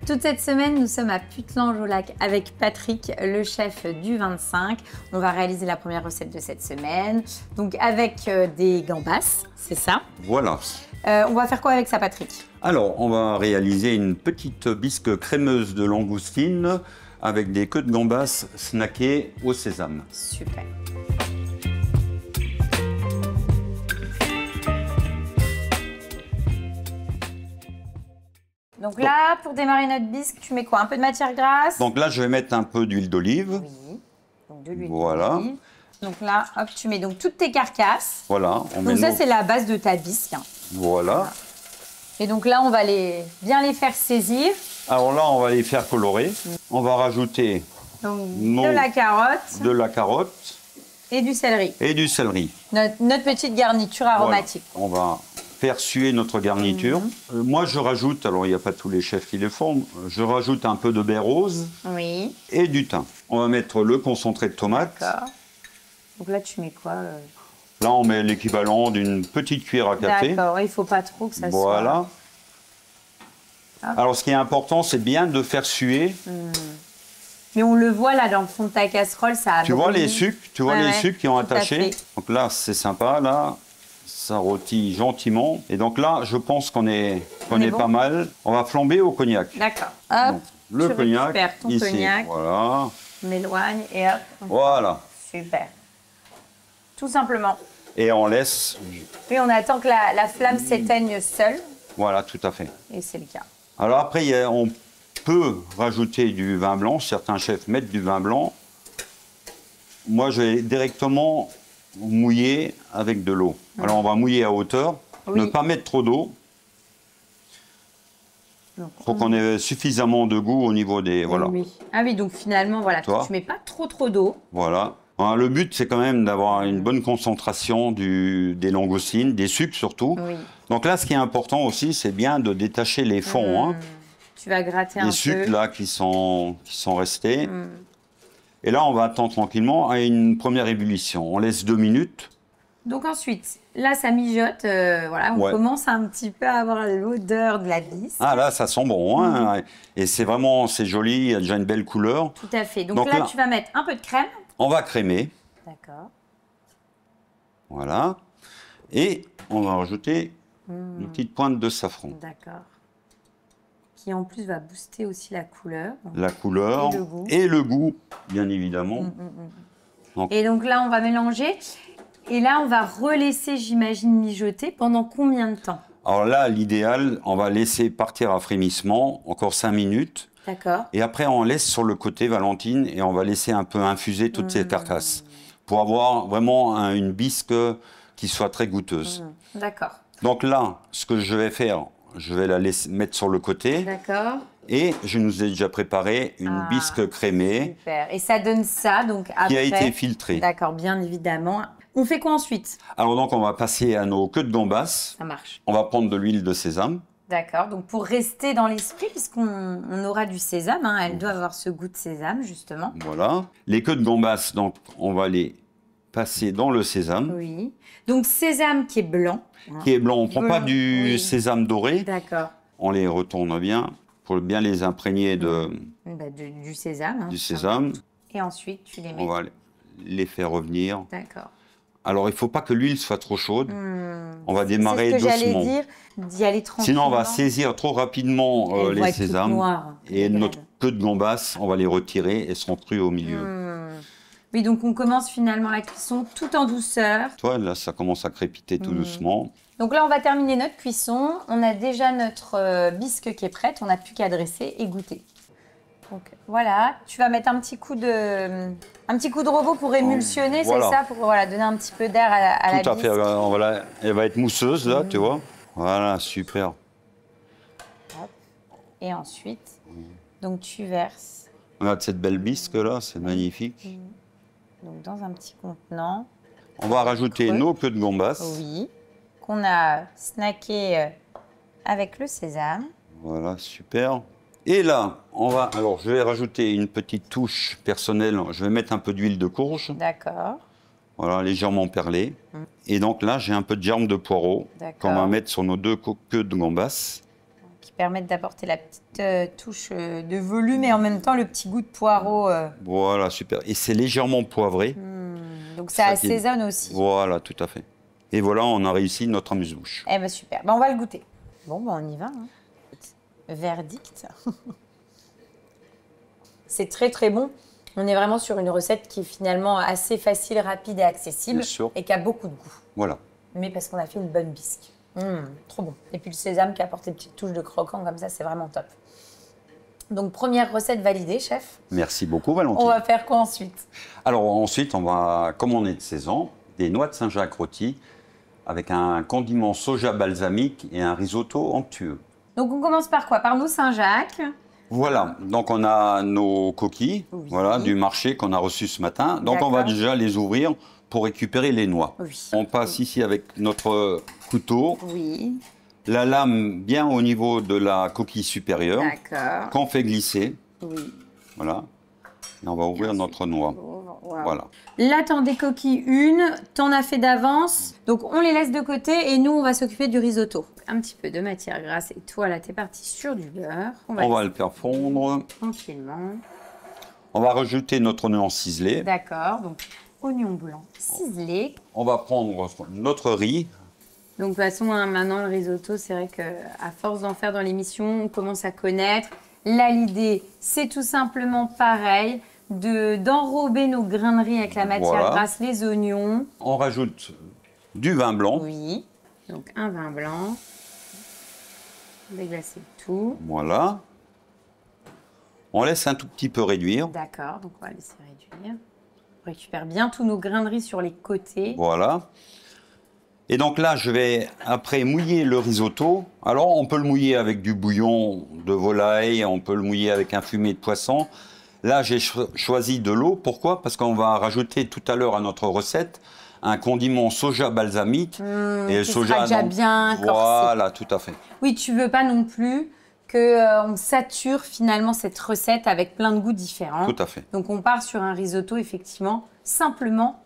Toute cette semaine, nous sommes à Putelange-au-Lac avec Patrick, le chef du 25. On va réaliser la première recette de cette semaine. Donc avec des gambas, c'est ça? Voilà. On va faire quoi avec ça, Patrick? Alors, on va réaliser une petite bisque crémeuse de langoustine avec des queues de gambas snackées au sésame. Super. Donc là, pour démarrer notre bisque, tu mets quoi? Un peu de matière grasse? Donc là, je vais mettre un peu d'huile d'olive. Oui, donc de l'huile Voilà. d'olive. Donc là, hop, tu mets donc toutes tes carcasses. Voilà. Donc ça, c'est la base de ta bisque. Voilà. Et donc là, on va bien les faire saisir. Alors là, on va les faire colorer. On va rajouter Donc de la carotte et du céleri. Et du céleri. Notre petite garniture aromatique. Voilà. On va faire suer notre garniture. Moi, je rajoute, alors il n'y a pas tous les chefs qui les font, je rajoute un peu de baie rose et du thym. On va mettre le concentré de tomate. D'accord. Donc là, tu mets quoi Là, on met l'équivalent d'une petite cuillère à café. D'accord, il ne faut pas trop que ça soit... Voilà. Alors, ce qui est important, c'est bien de faire suer. Mais on le voit là dans le fond de ta casserole, ça a Tu vois les sucs, qui ont attaché. Fait. Donc là, c'est sympa, là, ça rôtit gentiment. Et donc là, je pense qu'on est bon. Pas mal. On va flamber au cognac. D'accord. Hop, donc, le cognac, ton ici. Cognac. Voilà. On m'éloigne et hop. Voilà. Super. Tout simplement. Et on laisse. Puis on attend que la flamme s'éteigne seule. Voilà, tout à fait. Et c'est le cas. Alors après, on peut rajouter du vin blanc. Certains chefs mettent du vin blanc. Moi, je vais directement mouiller avec de l'eau. Alors, on va mouiller à hauteur. Ne pas mettre trop d'eau. Il faut qu'on ait suffisamment de goût au niveau des... Voilà. Oui. Ah oui, donc finalement, voilà, tu ne mets pas trop d'eau. Voilà. Alors, le but, c'est quand même d'avoir une bonne concentration des langoustines, des sucres surtout. Oui. Donc là, ce qui est important aussi, c'est bien de détacher les fonds. Hein. Tu vas gratter un peu. Les sucres là qui sont restés. Et là, on va attendre tranquillement à une première ébullition. On laisse 2 minutes. Donc ensuite, là, ça mijote. Voilà, on commence un petit peu à avoir l'odeur de la bisque. Ah là, ça sent bon. Hein. Et c'est joli, il y a déjà une belle couleur. Tout à fait. Donc là, tu vas mettre un peu de crème. On va crémer. D'accord. Voilà. Et on va rajouter une petite pointe de safran. D'accord. Qui en plus va booster aussi la couleur. La couleur et le goût, bien évidemment. Et donc là, on va mélanger. Et là, on va relaisser, j'imagine, mijoter pendant combien de temps? Alors là, l'idéal, on va laisser partir à frémissement, encore 5 minutes. D'accord. Et après, on laisse sur le côté, Valentine, et on va laisser un peu infuser toutes ces carcasses pour avoir vraiment une bisque qui soit très goûteuse. D'accord. Donc là, ce que je vais faire, je vais la mettre sur le côté. D'accord. Et je nous ai déjà préparé une bisque crémée. Super. Et ça donne ça, donc après... Qui a été filtrée. D'accord, bien évidemment. On fait quoi ensuite? Alors donc, on va passer à nos queues de gambas. Ça marche. On va prendre de l'huile de sésame. D'accord, donc pour rester dans l'esprit, puisqu'on aura du sésame, hein, elle doit avoir ce goût de sésame, justement. Voilà. Les queues de gambas, donc, on va les passer dans le sésame. Oui. Donc sésame qui est blanc. Qui est blanc. On ne prend pas du sésame doré. D'accord. On les retourne bien pour bien les imprégner du sésame. Hein, du sésame. Et ensuite, tu les mets. On va les faire revenir. D'accord. Alors, il ne faut pas que l'huile soit trop chaude. On va démarrer doucement. C'est ce que j'allais dire, d'y aller tranquillement. Sinon, on va saisir trop rapidement les sésames. Et notre queue de gambas, on va les retirer et seront crues au milieu. Oui, donc on commence finalement la cuisson tout en douceur. Toi, là, ça commence à crépiter tout doucement. Donc là, on va terminer notre cuisson. On a déjà notre bisque qui est prête. On n'a plus qu'à dresser et goûter. Donc voilà, tu vas mettre un petit coup de robot pour émulsionner, c'est ça, pour donner un petit peu d'air à la bisque. Tout à fait, elle va être mousseuse là, tu vois. Voilà, super. Hop. Et ensuite, donc tu verses. Regarde cette belle bisque là, c'est magnifique. Donc dans un petit contenant. On va rajouter nos queues de gambas. Oui, qu'on a snacké avec le sésame. Voilà, super. Et là, alors je vais rajouter une petite touche personnelle. Je vais mettre un peu d'huile de courge. D'accord. Voilà, légèrement perlée. Et donc là, j'ai un peu de germe de poireau qu'on va mettre sur nos 2 queues de gambas. Qui permettent d'apporter la petite touche de volume et en même temps le petit goût de poireau. Voilà, super. Et c'est légèrement poivré. Donc ça assaisonne aussi. Voilà, tout à fait. Et voilà, on a réussi notre amuse-bouche. Eh ben super. Ben, on va le goûter. Bon, ben, on y va. Hein. Verdict. C'est très très bon. On est vraiment sur une recette qui est finalement assez facile, rapide et accessible. Bien sûr. Et qui a beaucoup de goût. Voilà. Mais parce qu'on a fait une bonne bisque. Trop bon. Et puis le sésame qui apporte une petite touche de croquant comme ça, c'est vraiment top. Donc première recette validée, chef. Merci beaucoup, Valentine. On va faire quoi ensuite? Alors ensuite, on va, comme on est de saison, des noix de Saint-Jacques rôties avec un condiment soja balsamique et un risotto onctueux. Donc on commence par quoi? Par nos Saint-Jacques. Voilà, donc on a nos coquilles voilà, du marché qu'on a reçues ce matin. Donc on va déjà les ouvrir pour récupérer les noix. Oui. On passe ici avec notre couteau. Oui. La lame bien au niveau de la coquille supérieure. D'accord. Qu'on fait glisser. Oui. Voilà. Et on va ouvrir notre noix. Wow. Voilà. Là, t'en décoquilles une, t'en as fait d'avance. Donc, on les laisse de côté et nous, on va s'occuper du risotto. Un petit peu de matière grasse et toi, là, t'es parti sur du beurre. On va le faire fondre. Tranquillement. On va rajouter notre oignon ciselé. D'accord. Donc, oignon blanc ciselé. On va prendre notre riz. Donc, de toute façon, hein, maintenant, le risotto, c'est vrai qu'à force d'en faire dans l'émission, on commence à connaître. Là, l'idée, c'est tout simplement pareil, d'enrober nos grains de riz avec la matière grasse, les oignons. On rajoute du vin blanc. Oui, donc un vin blanc. Déglacer le tout. Voilà. On laisse un tout petit peu réduire. D'accord, donc on va laisser réduire. On récupère bien tous nos grains de riz sur les côtés. Voilà. Et donc là, je vais après mouiller le risotto. Alors, on peut le mouiller avec du bouillon de volaille, on peut le mouiller avec un fumet de poisson. Là, j'ai choisi de l'eau. Pourquoi? Parce qu'on va rajouter tout à l'heure à notre recette un condiment soja balsamique. Et le soja, sera déjà bien corsé. Voilà, tout à fait. Oui, tu veux pas non plus qu'on sature finalement cette recette avec plein de goûts différents. Tout à fait. Donc, on part sur un risotto, effectivement, simplement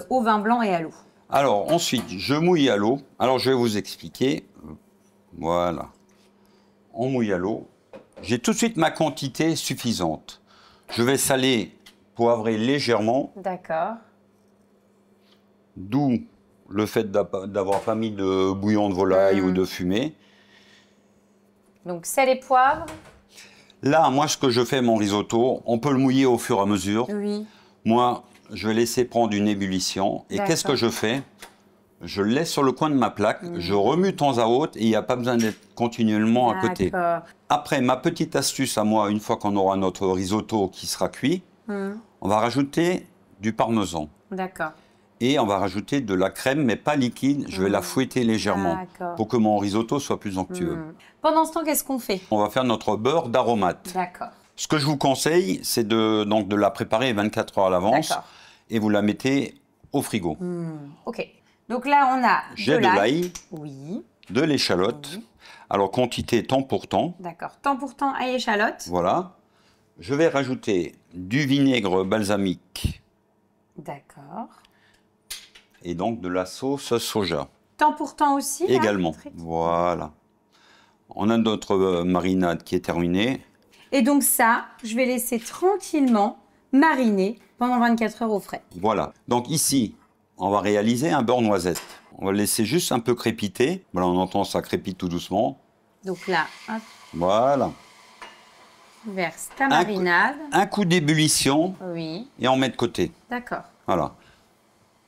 au vin blanc et à l'eau. Alors, ensuite, je mouille à l'eau. Alors, je vais vous expliquer. Voilà. On mouille à l'eau. J'ai tout de suite ma quantité suffisante. Je vais saler, poivrer légèrement. D'accord. D'où le fait d'avoir pas mis de bouillon de volaille ou de fumée. Donc, sel et poivre. Là, moi, ce que je fais, mon risotto, on peut le mouiller au fur et à mesure. Oui. Moi, je vais laisser prendre une ébullition. Et qu'est-ce que je fais? Je le laisse sur le coin de ma plaque, je remue de temps à autre et il n'y a pas besoin d'être continuellement à côté. Après, ma petite astuce à moi, une fois qu'on aura notre risotto qui sera cuit, on va rajouter du parmesan. D'accord. Et on va rajouter de la crème, mais pas liquide. Je vais la fouetter légèrement pour que mon risotto soit plus onctueux. Pendant ce temps, qu'est-ce qu'on fait? On va faire notre beurre d'aromate. D'accord. Ce que je vous conseille, c'est de la préparer 24 heures à l'avance. Et vous la mettez au frigo. Ok. Donc là, on a de l'ail, de l'échalote. Oui. Alors, quantité temps pour temps. D'accord. Temps pour temps, ail, échalote. Voilà. Je vais rajouter du vinaigre balsamique. D'accord. Et donc de la sauce soja. Temps pour temps aussi. Également. Là, voilà. On a notre marinade qui est terminée. Et donc ça, je vais laisser tranquillement mariner pendant 24 heures au frais. Voilà. Donc ici, on va réaliser un beurre noisette. On va le laisser juste un peu crépiter. Voilà, on entend ça crépite tout doucement. Donc là, hop. Voilà. Verse ta marinade. Un coup d'ébullition. Oui. Et on met de côté. D'accord. Voilà.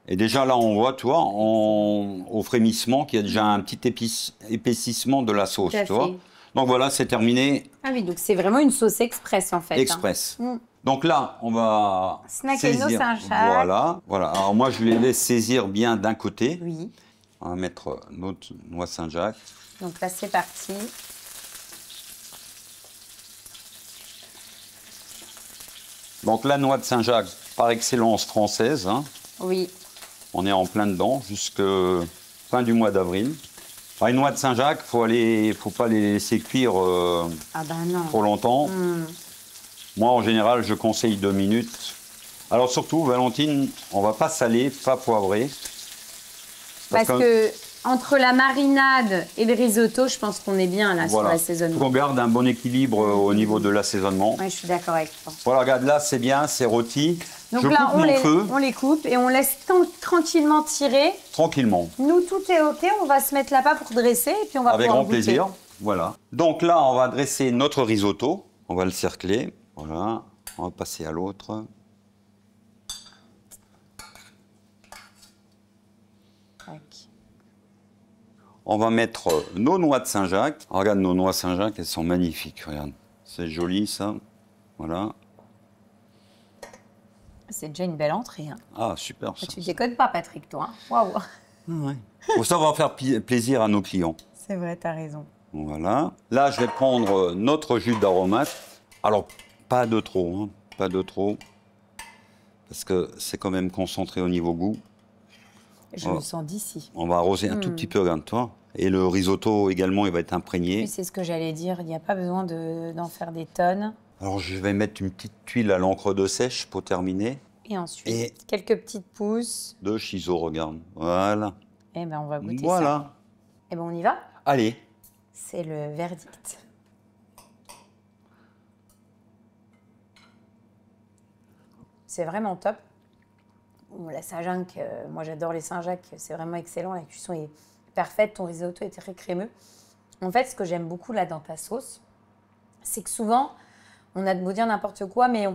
Et déjà là, on voit, tu vois, au frémissement qu'il y a déjà un petit épaississement de la sauce, tu vois. Donc voilà, c'est terminé. Ah oui, donc c'est vraiment une sauce express en fait. Express. Donc là, on va snacker nos Saint-Jacques. Voilà, voilà. Alors moi, je les laisse saisir bien d'un côté. Oui. On va mettre notre noix Saint-Jacques. Donc là, c'est parti. Donc la noix de Saint-Jacques, par excellence française. Hein. Oui. On est en plein dedans jusqu'à fin du mois d'avril. Enfin, une noix de Saint-Jacques, faut pas les laisser cuire trop longtemps. Moi, en général, je conseille 2 minutes. Alors surtout, Valentine, on va pas saler, pas poivrer. Parce que, entre la marinade et le risotto, je pense qu'on est bien là sur Voilà. l'assaisonnement. On garde un bon équilibre au niveau de l'assaisonnement. Oui, je suis d'accord avec toi. Voilà, regarde, là, c'est bien, c'est rôti. Donc je là, coupe mon feu on les coupe et on laisse tranquillement tirer. tranquillement. Nous, tout est OK. On va se mettre là-bas pour dresser et puis on va Avec pouvoir grand goûter. plaisir. Voilà. Donc là, on va dresser notre risotto. On va le cercler. Voilà. On va passer à l'autre. Tac. On va mettre nos noix de Saint-Jacques. Regarde, nos noix Saint-Jacques, elles sont magnifiques. Regarde. C'est joli, ça. Voilà. C'est déjà une belle entrée. Hein. Ah, super, ça. Tu décodes pas, Patrick, toi. Hein. Waouh. Ouais. Pour ça, on va faire plaisir à nos clients. C'est vrai, t'as raison. Voilà. Là, je vais prendre notre jus d'aromate. Alors, pas de trop, hein. Pas de trop. Parce que c'est quand même concentré au niveau goût. Je le sens d'ici. On va arroser un tout petit peu, regarde-toi. Et le risotto également, il va être imprégné. Oui, c'est ce que j'allais dire. Il n'y a pas besoin d'en faire des tonnes. Alors, je vais mettre une petite tuile à l'encre de sèche pour terminer. Et ensuite, Et- quelques petites pousses. De shiso, regarde. Voilà. Eh ben, on va goûter ça. Voilà. Eh ben, on y va. Allez. C'est le verdict. C'est vraiment top. Bon, la Saint-Jacques, moi j'adore les Saint-Jacques, c'est vraiment excellent. La cuisson est parfaite, ton risotto est très crémeux. En fait, ce que j'aime beaucoup là dans ta sauce, c'est que souvent, on a de beau dire n'importe quoi, mais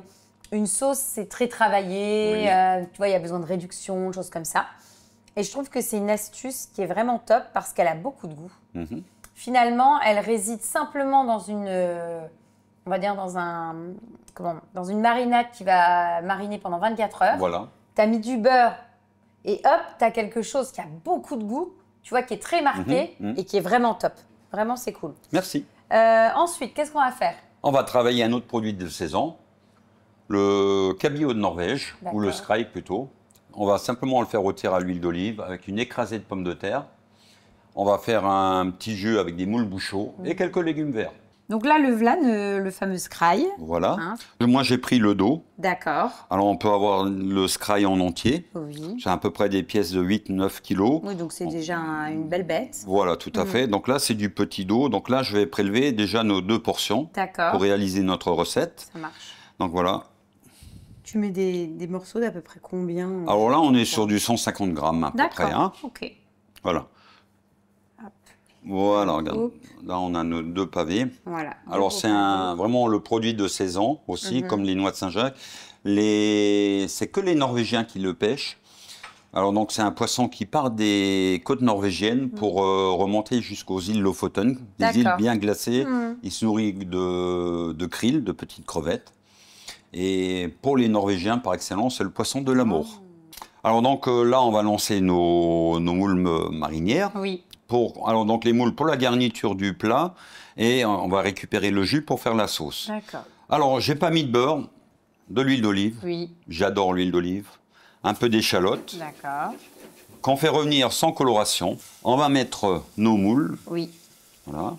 une sauce, c'est très travaillé. Oui. Tu vois, il y a besoin de réduction, de choses comme ça. Et je trouve que c'est une astuce qui est vraiment top parce qu'elle a beaucoup de goût. Mhm. Finalement, elle réside simplement dans une, on va dire dans une marinade qui va mariner pendant 24 heures. Voilà. Tu as mis du beurre et hop, tu as quelque chose qui a beaucoup de goût, tu vois, qui est très marqué et qui est vraiment top. Vraiment, c'est cool. Merci. Ensuite, qu'est-ce qu'on va faire? On va travailler un autre produit de saison, le cabillaud de Norvège, ou le D'accord. skrail plutôt. On va simplement le faire rôtir à l'huile d'olive avec une écrasée de pommes de terre. On va faire un petit jus avec des moules bouchot et quelques légumes verts. Donc là, le vlan, le fameux skrail. Voilà. Hein. Moi, j'ai pris le dos. D'accord. Alors, on peut avoir le skrail en entier. Oui. C'est à peu près des pièces de 8-9 kilos. Oui, donc c'est déjà une belle bête. Voilà, tout à fait. Donc là, c'est du petit dos. Donc là, je vais prélever déjà nos 2 portions D'accord. pour réaliser notre recette. Ça marche. Donc voilà. Tu mets des morceaux d'à peu près combien? Alors là, on est sur du 150 grammes à peu D'accord. près. Hein. Ok. Voilà. Hop. Voilà, regarde. Hop. Là, on a nos 2 pavés. Voilà. Alors, c'est vraiment le produit de saison aussi, comme les noix de Saint-Jacques. C'est que les Norvégiens qui le pêchent. Alors, donc, c'est un poisson qui part des côtes norvégiennes pour remonter jusqu'aux îles Lofoten, des îles D'accord. bien glacées. Il se nourrit de krill, de petites crevettes. Et pour les Norvégiens, par excellence, c'est le poisson de l'amour. Alors, donc, là, on va lancer nos moules marinières. Oui. Alors donc les moules pour la garniture du plat et on va récupérer le jus pour faire la sauce. D'accord. Alors j'ai pas mis de beurre, de l'huile d'olive. Oui. J'adore l'huile d'olive. Un peu d'échalote D'accord. qu'on fait revenir sans coloration. On va mettre nos moules, Oui. voilà,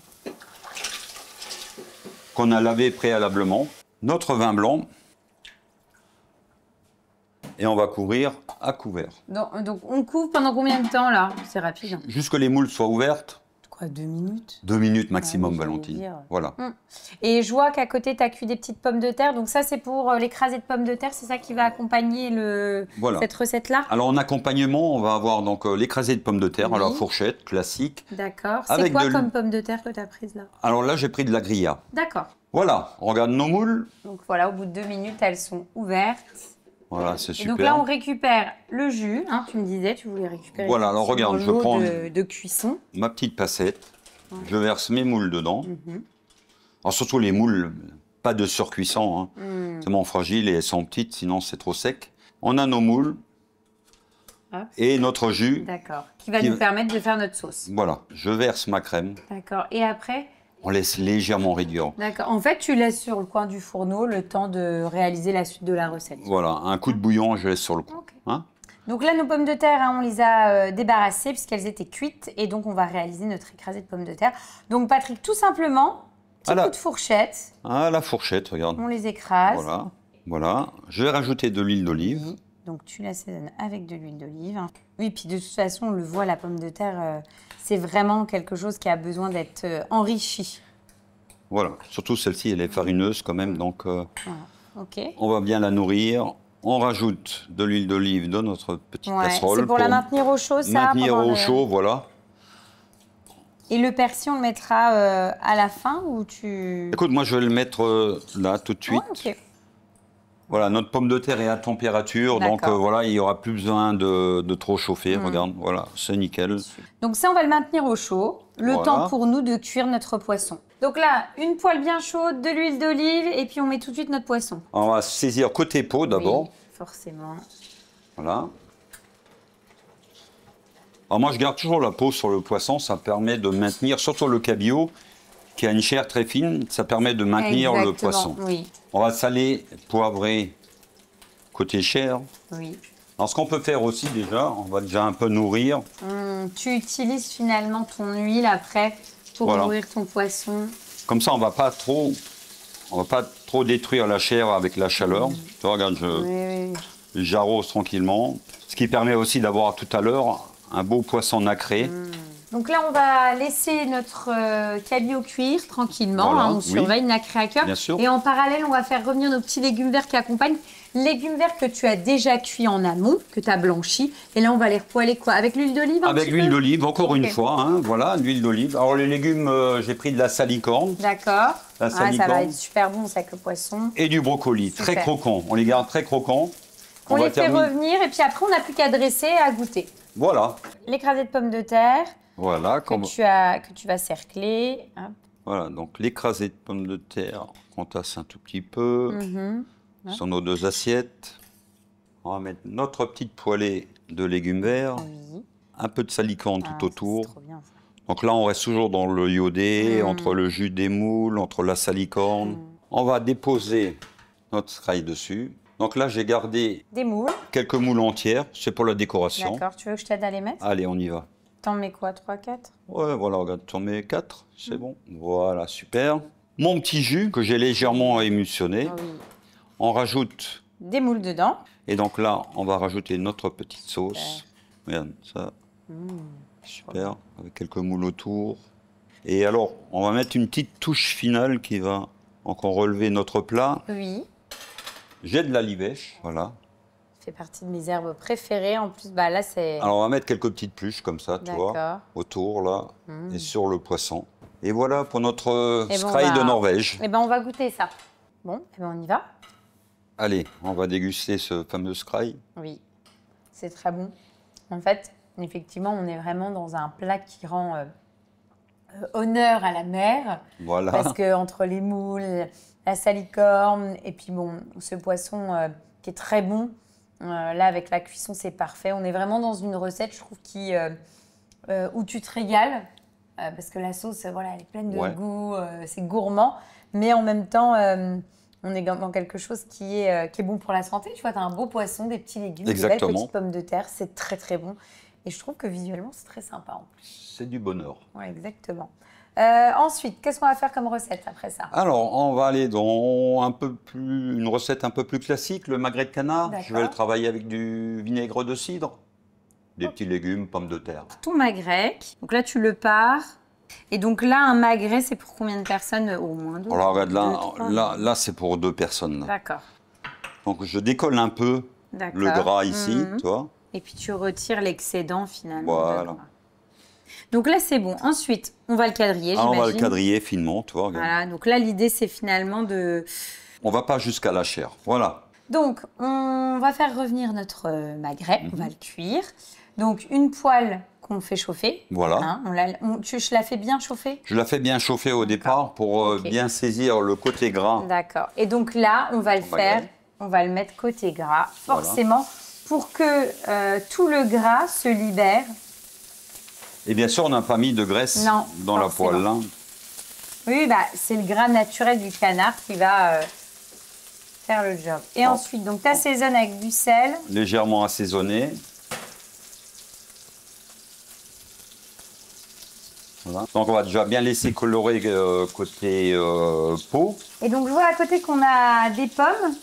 qu'on a lavé préalablement. Notre vin blanc et on va couvrir à couvert. Donc on couvre pendant combien de temps là? C'est rapide. Jusque les moules soient ouvertes. Quoi, 2 minutes? 2 minutes maximum, oui, j'allais Valentine. dire. Voilà. Et je vois qu'à côté, tu as cuit des petites pommes de terre. Donc ça, c'est pour l'écrasé de pommes de terre. C'est ça qui va accompagner Voilà. cette recette-là? Alors en accompagnement, on va avoir donc l'écrasé de pommes de terre à la Oui. fourchette classique. D'accord. C'est Avec quoi de comme pommes de terre que tu as prise là? Alors là, j'ai pris de la grilla. D'accord. Voilà, on regarde nos moules. Donc voilà, au bout de 2 minutes, elles sont ouvertes. Voilà, c'est Et super. donc là, on récupère le jus. Hein, tu me disais, tu voulais récupérer Voilà, alors regarde, je l'eau prends de cuisson. ma petite passette. Je verse mes moules dedans. Alors surtout les moules, pas de surcuisson. Hein. C'est vraiment fragile et elles sont petites, sinon c'est trop sec. On a nos moules Hop. et notre jus. D'accord. Qui va Qui nous va- permettre de faire notre sauce. Voilà, je verse ma crème. D'accord. Et après? On laisse légèrement réduire. D'accord. En fait, tu laisses sur le coin du fourneau le temps de réaliser la suite de la recette. Voilà, un coup de bouillon, je laisse sur le coin. Ok. Hein. Donc là, nos pommes de terre, hein, on les a débarrassées puisqu'elles étaient cuites. Et donc, on va réaliser notre écrasé de pommes de terre. Donc, Patrick, tout simplement, petit Voilà. coup de fourchette, À la fourchette, regarde. on les écrase. Voilà, voilà. Je vais rajouter de l'huile d'olive. Donc, tu l'assaisonnes avec de l'huile d'olive. Oui, puis de toute façon, on le voit, la pomme de terre, c'est vraiment quelque chose qui a besoin d'être enrichi. Voilà, surtout celle-ci, elle est farineuse quand même, donc Voilà. OK. on va bien la nourrir. On rajoute de l'huile d'olive dans notre petite casserole. C'est pour la maintenir au chaud, ça? Maintenir au chaud, voilà. Et le persil, on le mettra à la fin ou tu... Écoute, moi je vais le mettre là tout de suite. Ouais, OK. Voilà, notre pomme de terre est à température, donc voilà, il n'y aura plus besoin de trop chauffer. Regarde, voilà, c'est nickel. Donc ça, on va le maintenir au chaud, le temps pour nous de cuire notre poisson. Donc là, une poêle bien chaude, de l'huile d'olive, et puis on met tout de suite notre poisson. On va saisir côté peau d'abord. Oui, forcément. Voilà. Alors moi, je garde toujours la peau sur le poisson, ça permet de maintenir, surtout le cabillaud, qui a une chair très fine, ça permet de maintenir le poisson. Oui. On va saler, poivrer côté chair. Oui. Alors ce qu'on peut faire aussi déjà, on va déjà un peu nourrir. Tu utilises finalement ton huile après pour nourrir ton poisson. Comme ça, on va pas trop détruire la chair avec la chaleur. Tu vois, regarde, j'arrose tranquillement. Ce qui permet aussi d'avoir tout à l'heure un beau poisson nacré. Donc là, on va laisser notre cabillaud cuire tranquillement. Voilà, on surveille nacré à cœur. Bien sûr. Et en parallèle, on va faire revenir nos petits légumes verts qui accompagnent. Légumes verts que tu as déjà cuits en amont, que tu as blanchis. Et là, on va les repoêler quoi? Avec l'huile d'olive? Avec l'huile d'olive, encore une fois. Hein, voilà, l'huile d'olive. Alors les légumes, j'ai pris de la salicorne. D'accord. La salicorne. Ça va être super bon avec le poisson. Et du brocoli, très croquant. On les garde très croquants. On les fait revenir et puis après, on n'a plus qu'à dresser et à goûter. Voilà. L'écrasé de pommes de terre. Voilà. Que tu vas cercler. Hop. Voilà, donc l'écrasé de pommes de terre, qu'on tasse un tout petit peu sur nos deux assiettes. On va mettre notre petite poêlée de légumes verts, un peu de salicorne tout autour. Trop bien, ça. Donc là, on reste toujours dans le iodé, entre le jus des moules, entre la salicorne. On va déposer notre serail dessus. Donc là, j'ai gardé des moules. Quelques moules entières, c'est pour la décoration. D'accord, tu veux que je t'aide à les mettre? Allez, on y va. T'en mets quoi, 3, 4? Ouais, voilà, regarde, t'en mets 4, c'est bon. Voilà, super. Mon petit jus que j'ai légèrement émulsionné. On rajoute des moules dedans. Et donc là, on va rajouter notre petite sauce. Regarde ça. Super, avec quelques moules autour. Et alors, on va mettre une petite touche finale qui va encore relever notre plat. Oui. J'ai de la livèche, voilà. Ça fait partie de mes herbes préférées. En plus, bah là, c'est... Alors, on va mettre quelques petites pluches comme ça, tu vois, autour, là, et sur le poisson. Et voilà pour notre skraï de Norvège. Eh ben, on va goûter ça. Bon, eh ben, on y va. Allez, on va déguster ce fameux skraï. Oui, c'est très bon. En fait, effectivement, on est vraiment dans un plat qui rend honneur à la mer. Voilà. Parce que entre les moules, la salicorne, et puis bon, ce poisson qui est très bon, là, avec la cuisson, c'est parfait. On est vraiment dans une recette, je trouve, où tu te régales. Parce que la sauce, voilà, elle est pleine de goût, c'est gourmand. Mais en même temps, on est dans quelque chose qui est bon pour la santé. Tu vois, tu as un beau poisson, des petits légumes, des belles petites pommes de terre. C'est très, très bon. Et je trouve que visuellement, c'est très sympa en plus. C'est du bonheur. Oui, exactement. Ensuite, qu'est-ce qu'on va faire comme recette après ça? Alors, on va aller dans une recette un peu plus classique, le magret de canard. Je vais le travailler avec du vinaigre de cidre, des petits légumes, pommes de terre. Tout magret. Donc là, tu le pars. Et donc là, un magret, c'est pour combien de personnes? Au moins deux. Alors, regarde, là c'est pour 2 personnes. D'accord. Donc, je décolle un peu le gras ici, tu vois. Et puis, tu retires l'excédent finalement. Voilà. Donc là, c'est bon. Ensuite, on va le quadriller, j'imagine. On va le quadriller finement, tu vois. Regarde. Voilà. Donc là, l'idée, c'est finalement de... On va pas jusqu'à la chair. Voilà. Donc, on va faire revenir notre magret. On va le cuire. Donc, une poêle qu'on fait chauffer. Voilà. Hein, je la fais bien chauffer? Je la fais bien chauffer au départ pour bien saisir le côté gras. D'accord. Et donc là, on va le faire. On va le mettre côté gras, forcément, pour que tout le gras se libère. Et bien sûr, on n'a pas mis de graisse dans la poêle. Là. Oui, bah, c'est le gras naturel du canard qui va faire le job. Et ensuite, donc, tu assaisonnes avec du sel. Légèrement assaisonné. Voilà. Donc, on va déjà bien laisser colorer côté peau. Et donc, je vois à côté qu'on a des pommes.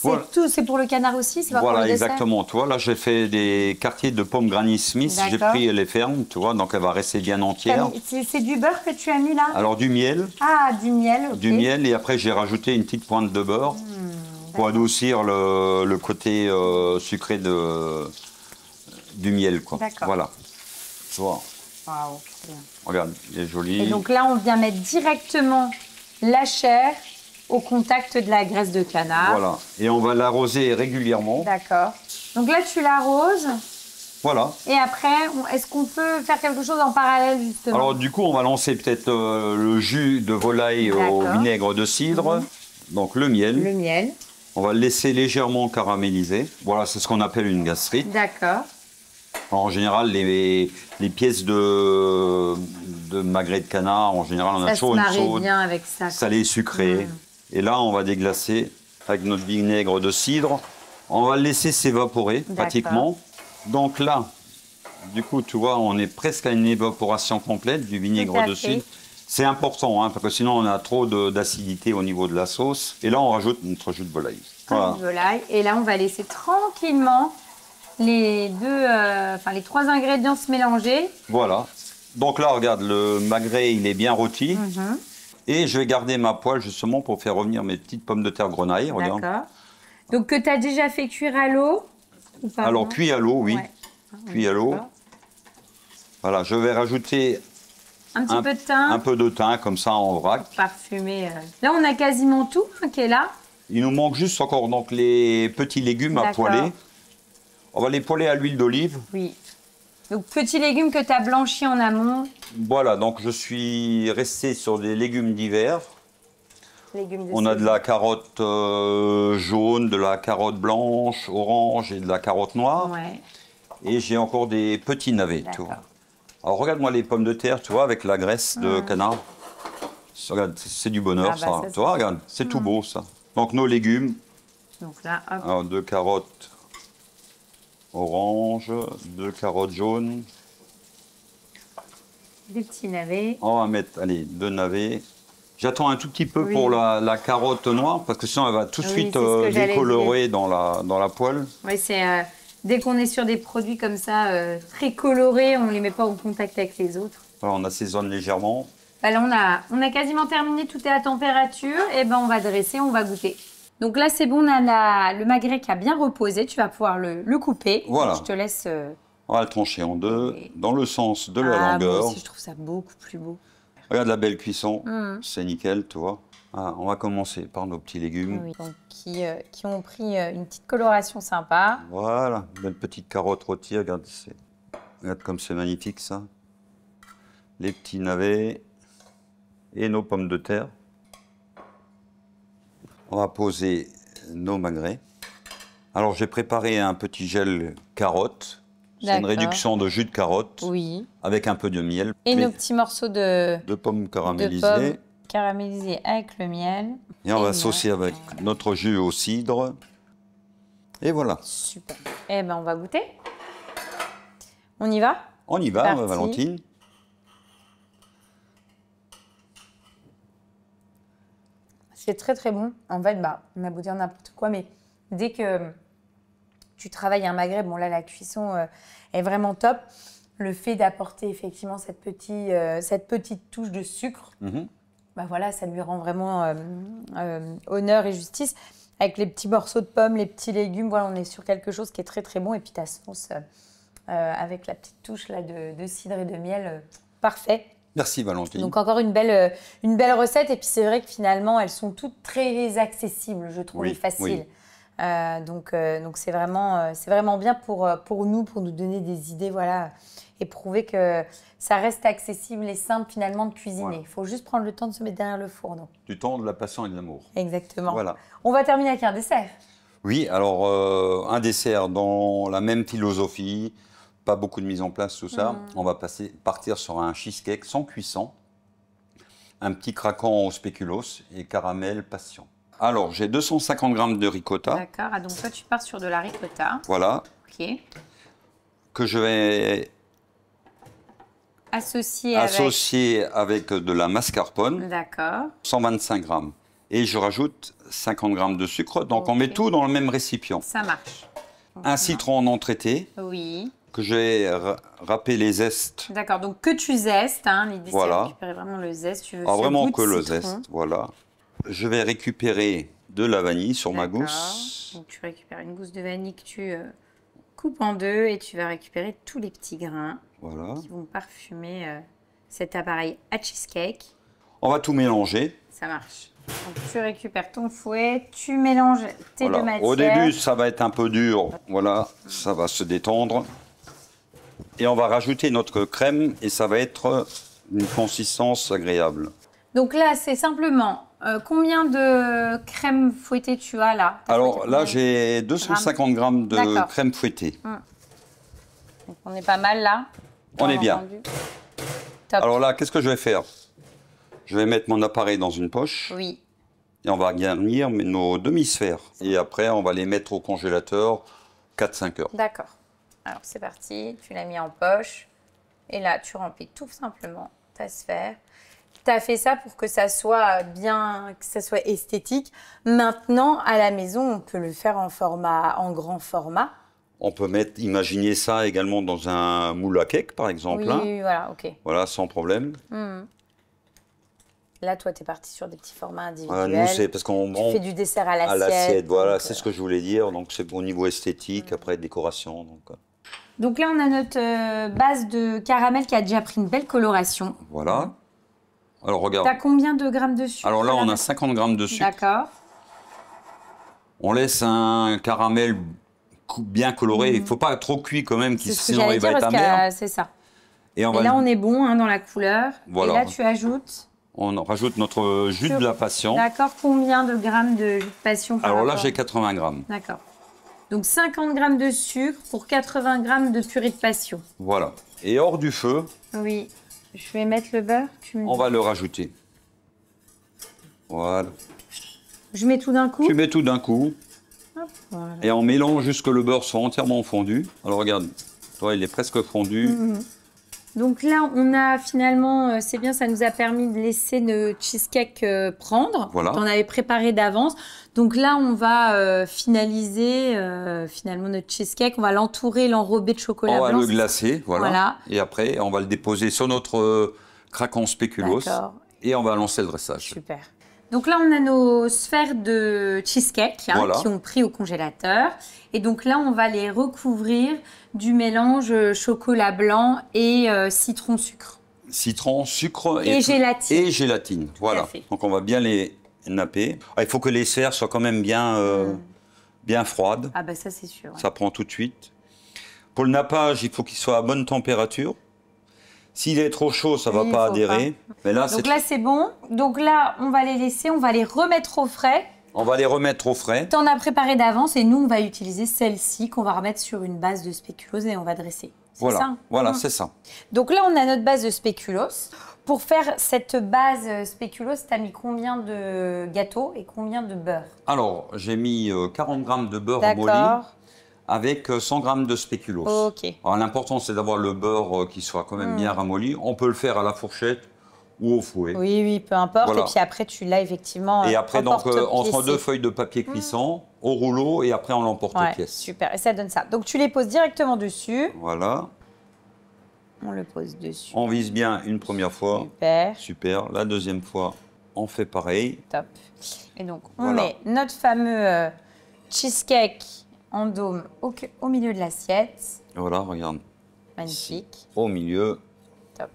Voilà. C'est pour le canard aussi, c'est pas pour Voilà, le dessert? exactement. Tu vois, là, j'ai fait des quartiers de pommes Granny Smith. J'ai D'accord. pris les fermes, tu vois, donc elle va rester bien entière. C'est du beurre que tu as mis là? Alors, du miel. Ah, du miel, ok. Du miel, et après, j'ai rajouté une petite pointe de beurre pour adoucir le côté sucré du miel, quoi. D'accord. Voilà. Tu vois, Waouh, très bien. regarde, il est joli. Et donc là, on vient mettre directement la chair au contact de la graisse de canard. Voilà. Et on va l'arroser régulièrement. D'accord. Donc là, tu l'arroses. Voilà. Et après, est-ce qu'on peut faire quelque chose en parallèle, justement? Alors, du coup, on va lancer peut-être le jus de volaille au D'accord. vinaigre de cidre. Donc, le miel. Le miel. On va le laisser légèrement caraméliser. Voilà, c'est ce qu'on appelle une gastrite. D'accord. En général, les pièces de magret de canard, en général, on a Ça se toujours une marie sauce bien avec ça. salée sucrée. Et là, on va déglacer avec notre vinaigre de cidre. On va le laisser s'évaporer pratiquement. Donc là, du coup, tu vois, on est presque à une évaporation complète du vinaigre de cidre. C'est important, hein, parce que sinon on a trop d'acidité au niveau de la sauce. Et là, on rajoute notre jus de volaille. Voilà. De volaille. Et là, on va laisser tranquillement les les trois ingrédients se mélanger. Voilà. Donc là, regarde, le magret, il est bien rôti. Et je vais garder ma poêle justement pour faire revenir mes petites pommes de terre grenaille. Regarde. D'accord. Donc que tu as déjà fait cuire à l'eau ou pas? Alors, cuit à l'eau, oui. Ouais. Cuit à l'eau. Voilà, je vais rajouter Un petit peu de thym. un peu de thym, comme ça, en vrac. Parfumé. Là, on a quasiment tout qui est là. Il nous manque juste encore donc, les petits légumes à D'accord. poêler. On va les poêler à l'huile d'olive. Oui. Donc, petits légumes que tu as blanchis en amont. Voilà, donc je suis resté sur des légumes d'hiver. Légumes de On a de saison. la carotte jaune, de la carotte blanche, orange et de la carotte noire. Ouais. Et j'ai encore des petits navets, tu vois. D'accord. Alors regarde-moi les pommes de terre, tu vois, avec la graisse de canard. Regarde, c'est du bonheur, Ah bah, ça. ça, Tu vois, regarde, c'est tout beau, ça. Donc nos légumes, Donc là, hop. alors, 2 carottes orange, 2 carottes jaunes. Des petits navets. On va mettre, allez, 2 navets. J'attends un tout petit peu Oui. pour la carotte noire, parce que sinon elle va tout de Oui, suite c'est ce que j'allais décolorer dans la poêle. Oui, c'est dès qu'on est sur des produits comme ça, très colorés, on ne les met pas au contact avec les autres. Voilà, on assaisonne légèrement. Bah là, on a quasiment terminé, tout est à température. Et ben, on va dresser, on va goûter. Donc là, c'est bon, on a le magret qui a bien reposé. Tu vas pouvoir le couper. Voilà. Je te laisse... On va le trancher en deux, Et- dans le sens de la moi longueur. aussi, je trouve ça beaucoup plus beau. Regarde la belle cuisson, c'est nickel, tu vois. Ah, on va commencer par nos petits légumes. Oui. Donc, qui ont pris une petite coloration sympa. Voilà, belle petite carotte rôtie, regarde, regarde comme c'est magnifique ça. Les petits navets et nos pommes de terre. On va poser nos magrets. Alors j'ai préparé un petit gel carotte. C'est une D'accord. réduction de jus de carotte Oui. avec un peu de miel. Et Mais nos petits morceaux de pommes caramélisées. pommes caramélisés avec le miel. Et on va miel. saucer avec notre jus au cidre. Et voilà. Super. Eh ben, on va goûter. On y va? On y va, Parti. Valentine. C'est très très bon. En fait, on a beau dire n'importe quoi, mais dès que tu travailles un magret, bon là la cuisson est vraiment top. Le fait d'apporter effectivement cette petite touche de sucre, voilà, ça lui rend vraiment honneur et justice. Avec les petits morceaux de pommes, les petits légumes, voilà, on est sur quelque chose qui est très très bon. Et puis ta sauce avec la petite touche là, de cidre et de miel, parfait. Merci Valentine. Donc encore une belle recette. Et puis c'est vrai que finalement, elles sont toutes très accessibles, je trouve, Oui, et faciles. oui. Donc c'est vraiment bien pour nous donner des idées, voilà, et prouver que ça reste accessible et simple finalement de cuisiner. Voilà. Il faut juste prendre le temps de se mettre derrière le fourneau. Du temps, de la passion et de l'amour. Parfait. Voilà. On va terminer avec un dessert. Oui, alors un dessert dans la même philosophie, pas beaucoup de mise en place, tout ça. On va partir sur un cheesecake sans cuisson, un petit craquant au spéculoos et caramel passion. Alors, j'ai 250 g de ricotta, D'accord. Ah, donc toi, tu pars sur de la ricotta. voilà, Ok. que je vais Associé associer avec de la mascarpone, D'accord. 125 g. Et je rajoute 50 g de sucre. Donc, on met tout dans le même récipient. Ça marche. Un citron non traité. Oui. Que j'ai râpé les zestes. D'accord, donc que tu zestes. Hein. L'idée, c'est de Voilà. récupérer vraiment le zeste. Tu veux Vraiment que le citron. zeste, voilà. Je vais récupérer de la vanille sur ma gousse. Donc, tu récupères une gousse de vanille que tu coupes en deux et tu vas récouper tous les petits grains qui vont parfumer cet appareil à cheesecake. On va tout mélanger. Ça marche. Donc, tu récupères ton fouet, tu mélanges tes deux matières. Au début, ça va être un peu dur. Voilà, ça va se détendre. Et on va rajouter notre crème et ça va être une consistance agréable. Donc là, c'est simplement combien de crème fouettée tu as là? Alors là, j'ai 250 g de crème fouettée. Donc on est pas mal là. On est bien. Alors là, qu'est-ce que je vais faire? Je vais mettre mon appareil dans une poche. Oui. Et on va garnir nos demi-sphères. Et après, on va les mettre au congélateur 4-5 heures. D'accord. Alors c'est parti, tu l'as mis en poche. Et là, tu remplis tout simplement ta sphère. Tu as fait ça pour que ça soit bien, que ça soit esthétique. Maintenant, à la maison, on peut le faire en grand format. On peut imaginer ça également dans un moule à cake, par exemple. Oui, voilà, ok. Voilà, sans problème. Là, toi, tu es parti sur des petits formats individuels. Nous, c'est parce qu'on fais du dessert à l'assiette. À l'assiette, voilà, c'est ce que je voulais dire. Donc, c'est au niveau esthétique, après décoration. Donc là, on a notre base de caramel qui a déjà pris une belle coloration. Voilà. Alors, regarde. Tu as combien de grammes de sucre? Alors là, on a 50 g de sucre. D'accord. On laisse un caramel bien coloré. Il ne faut pas trop cuit quand même, sinon il va être amer. C'est ça. Et là, on est bon dans la couleur. Voilà. Et là, tu ajoutes... On rajoute notre jus de la passion. D'accord. Combien de grammes de jus de passion par Alors là, j'ai 80 grammes. D'accord. Donc 50 grammes de sucre pour 80 grammes de purée de passion. Voilà. Et hors du feu. Oui. Je vais mettre le beurre. On va le rajouter. Voilà. Je mets tout d'un coup? Tu mets tout d'un coup. Hop, voilà. Et on mélange jusqu'à ce que le beurre soit entièrement fondu. Alors regarde, toi, il est presque fondu. Donc là, on a finalement, c'est bien, ça nous a permis de laisser le cheesecake prendre. Voilà. On avait préparé d'avance. Donc là, on va finaliser finalement notre cheesecake. On va l'entourer, l'enrober de chocolat blanc. On va le glacer, voilà. Et après, on va le déposer sur notre craquant spéculoos. Et on va lancer le dressage. Super. Donc là, on a nos sphères de cheesecake qui ont pris au congélateur. Et donc là, on va les recouvrir du mélange chocolat blanc et citron-sucre. Citron, sucre et gélatine. Et gélatine, voilà. Donc on va bien les napper. Il faut que les sphères soient quand même bien froides. Ah bah ça, c'est sûr. Ouais. Ça prend tout de suite. Pour le nappage, il faut qu'il soit à bonne température. S'il est trop chaud, ça ne va pas adhérer. Mais là, donc là, c'est bon. Donc là, on va les laisser, on va les remettre au frais. On va les remettre au frais. Tu en as préparé d'avance et nous, on va utiliser celle-ci qu'on va remettre sur une base de spéculoos et on va dresser. Voilà, ça voilà, c'est ça. Donc là, on a notre base de spéculoos. Pour faire cette base spéculoos, tu as mis combien de gâteaux et combien de beurre? Alors, j'ai mis 40 g de beurre molli avec 100 g de spéculoos. Ok. Alors, l'important, c'est d'avoir le beurre qui soit quand même bien ramolli. On peut le faire à la fourchette ou au fouet. Oui, oui, peu importe. Voilà. Et puis après, tu l'as effectivement. Et après, donc, entre deux feuilles de papier cuisson, au rouleau, et après, on l'emporte aux pièces. Super, et ça donne ça. Donc, tu les poses directement dessus. Voilà. On le pose dessus. On vise bien une première fois. Super. Super. La deuxième fois, on fait pareil. Top. Et donc, on met notre fameux cheesecake en dôme au milieu de l'assiette. Voilà, regarde. Magnifique. Ici, au milieu. Top.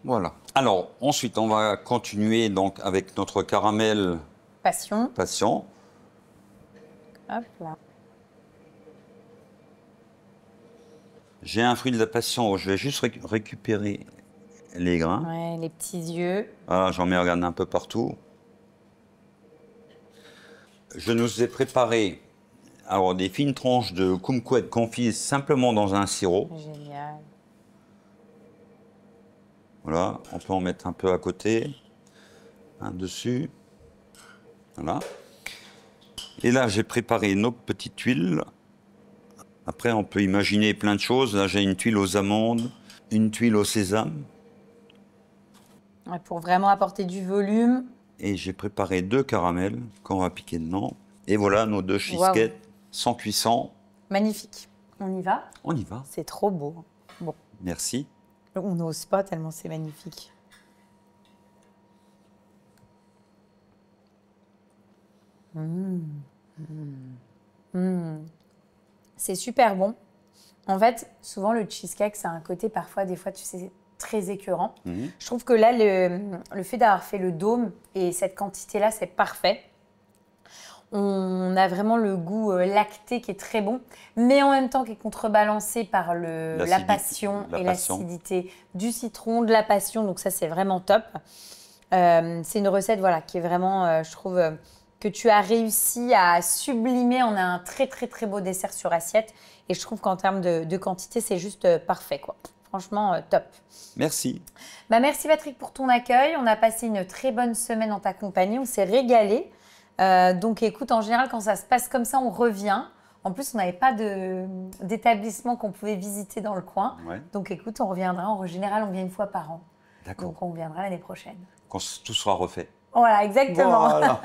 Voilà. Alors, ensuite, on va continuer donc avec notre caramel passion. Hop là. J'ai un fruit de la passion, je vais juste récupérer les grains. Ouais, les petits yeux. Voilà, j'en mets, regarde, un peu partout. Je nous ai préparé des fines tranches de kumquat confises simplement dans un sirop. Génial. Voilà, on peut en mettre un peu à côté, un dessus. Voilà. Et là, j'ai préparé nos petites tuiles. Après, on peut imaginer plein de choses. Là, j'ai une tuile aux amandes, une tuile au sésame. Ouais, pour vraiment apporter du volume. Et j'ai préparé 2 caramels qu'on va piquer dedans. Et voilà nos 2 cheesecakes sans cuisson. Magnifique. On y va? On y va. C'est trop beau. Bon. Merci. On n'ose pas tellement c'est magnifique. C'est super bon. En fait, souvent le cheesecake, ça a un côté parfois, des fois, tu sais, très écœurant. Je trouve que là, le fait d'avoir fait le dôme et cette quantité-là, c'est parfait. On a vraiment le goût lacté qui est très bon, mais en même temps qui est contrebalancé par la passion et l'acidité du citron, de la passion. Donc ça, c'est vraiment top. C'est une recette voilà, qui est vraiment, je trouve, que tu as réussi à sublimer. On a un très, très, très beau dessert sur assiette. Et je trouve qu'en termes de quantité, c'est juste parfait, quoi. Franchement, top. Merci. Bah, merci Patrick pour ton accueil. On a passé une très bonne semaine en ta compagnie. On s'est régalé. Donc écoute, en général, quand ça se passe comme ça, on revient. En plus, on n'avait pas d'établissement qu'on pouvait visiter dans le coin. Ouais. Donc écoute, on reviendra. En général, on vient une fois par an. D'accord. Donc on reviendra l'année prochaine. Quand tout sera refait. Voilà, exactement. Voilà.